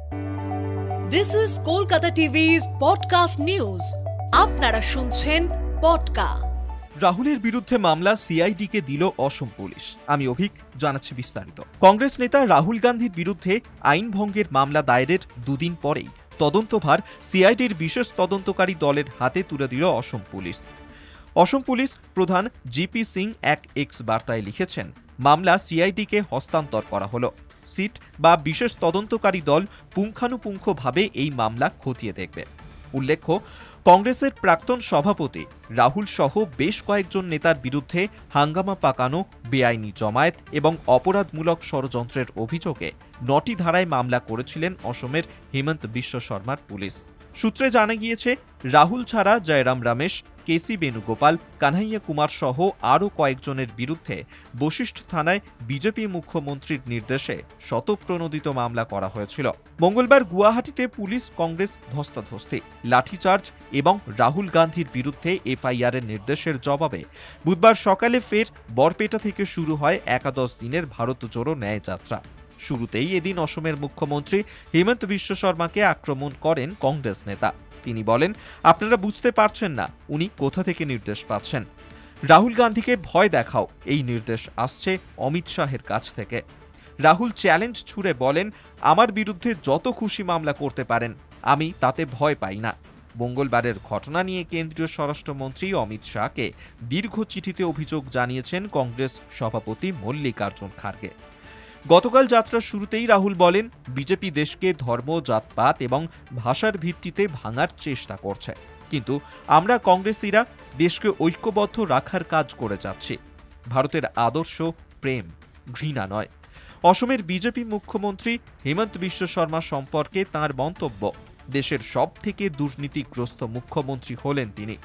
This is Kolkata TV's podcast news. আপনারা শুনছেন পডকা। রাহুলের বিরুদ্ধে মামলা সিআইডিকে দিল অসম পুলিশ। আমি অভিক, জানাচ্ছি বিস্তারিত। কংগ্রেস নেতা রাহুল গান্ধীর বিরুদ্ধে আইন ভঙ্গের মামলা দায়েরের দুদিন পরেই তদন্তভার সিআইডির বিশেষ তদন্তকারী দলের হাতে তুলে দিল অসম পুলিশ। অসম পুলিশ প্রধান জিপি সিং এক এক্স বার্তায় লিখেছেন, মামলা সিআইডিকে হস্তান্তর করা হলো। সিট বা বিশেষ তদন্তকারী দল পুঙ্খানুপুঙ্খভাবে এই মামলা খতিয়ে দেখবে। উল্লেখ্য, কংগ্রেসের প্রাক্তন সভাপতি রাহুল সহ বেশ কয়েকজন নেতার বিরুদ্ধে হাঙ্গামা পাকানো, বেআইনি জমায়েত এবং অপরাধমূলক ষড়যন্ত্রের অভিযোগে ৯টি ধারায় মামলা করেছিলেন অসমের হেমন্ত বিশ্ব শর্মার পুলিশ। সূত্রে জানা গিয়েছে, রাহুল ছাড়া জয়রাম রমেশ, কেসি বেণুগোপাল, কানহাইয়া কুমার সহ আরও কয়েকজনের বিরুদ্ধে বশিষ্ঠ থানায় বিজেপি মুখ্যমন্ত্রীর নির্দেশে শতপ্রণোদিত মামলা করা হয়েছিল। মঙ্গলবার গুয়াহাটিতে পুলিশ কংগ্রেস ধস্তাধস্তি, লাঠিচার্জ এবং রাহুল গান্ধীর বিরুদ্ধে এফআইআরের নির্দেশের জবাবে বুধবার সকালে ফের বরপেটা থেকে শুরু হয় একাদশ দিনের ভারত জোড়ো ন্যায় যাত্রা। শুরুতেই এদিন অসমের মুখ্যমন্ত্রী হেমন্ত বিশ্ব শর্মাকে আক্রমণ করেন কংগ্রেস নেতা। তিনি বলেন, আপনারা বুঝতে পারছেন না উনি কোথা থেকে নির্দেশ পাচ্ছেন। রাহুল গান্ধীকে ভয় দেখাও, এই নির্দেশ আসছে অমিত শাহের কাছ থেকে। রাহুল চ্যালেঞ্জ ছুড়ে বলেন, আমার বিরুদ্ধে যত খুশি মামলা করতে পারেন, আমি তাতে ভয় পাই না। মঙ্গলবারের ঘটনা নিয়ে কেন্দ্রীয় স্বরাষ্ট্রমন্ত্রী অমিত শাহকে দীর্ঘ চিঠিতে অভিযোগ জানিয়েছেন কংগ্রেস সভাপতি মল্লিকার্জুন খার্গে। গতকাল যাত্রার শুরুতেই রাহুল বলেন, বিজেপি দেশকে ধর্ম, জাতপাত এবং ভাষার ভিত্তিতে ভাঙার চেষ্টা করছে, কিন্তু আমরা কংগ্রেসীরা দেশকে ঐক্যবদ্ধ রাখার কাজ করে যাচ্ছি। ভারতের আদর্শ প্রেম, ঘৃণা নয়। অসমের বিজেপি মুখ্যমন্ত্রী হেমন্ত বিশ্ব শর্মা সম্পর্কে তাঁর মন্তব্য, দেশের সব থেকে দুর্নীতিগ্রস্ত মুখ্যমন্ত্রী হলেন তিনি।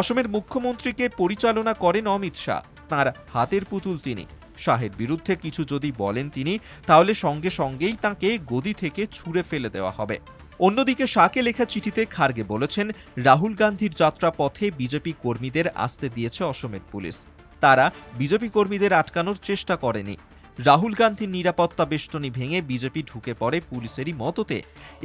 অসমের মুখ্যমন্ত্রীকে পরিচালনা করেন অমিত শাহ, তাঁর হাতের পুতুল তিনি। শাহের বিরুদ্ধে কিছু যদি বলেন তিনি, তাহলে সঙ্গে সঙ্গেই তাঁকে গদি থেকে ছুঁড়ে ফেলে দেওয়া হবে। অন্যদিকে শাহকে লেখা চিঠিতে খার্গে বলেছেন, রাহুল গান্ধীর যাত্রা পথে বিজেপি কর্মীদের আসতে দিয়েছে অসমের পুলিশ। তারা বিজেপি কর্মীদের আটকানোর চেষ্টা করেনি। রাহুল গান্ধীর নিরাপত্তা বেষ্টনী ভেঙে বিজেপি ঢুকে পড়ে পুলিশেরই মদতে।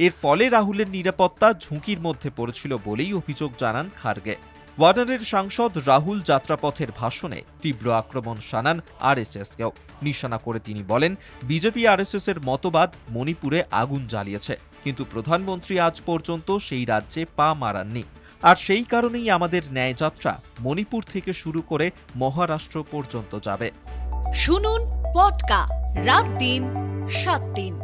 এর ফলে রাহুলের নিরাপত্তা ঝুঁকির মধ্যে পড়েছিল বলেই অভিযোগ জানান খার্গে। ওয়ার্নারের সাংসদ রাহুল যাত্রাপথের ভাষণে তীব্র আক্রমণ শানান আরএসএসকেও। নিশানা করে তিনি বলেন, বিজেপি আরএসএস এর মতবাদ মণিপুরে আগুন জ্বালিয়েছে, কিন্তু প্রধানমন্ত্রী আজ পর্যন্ত সেই রাজ্যে পা মারাননি। আর সেই কারণেই আমাদের ন্যায় যাত্রা মণিপুর থেকে শুরু করে মহারাষ্ট্র পর্যন্ত যাবে। শুনুন পডকা রাত দিন ৭ দিন।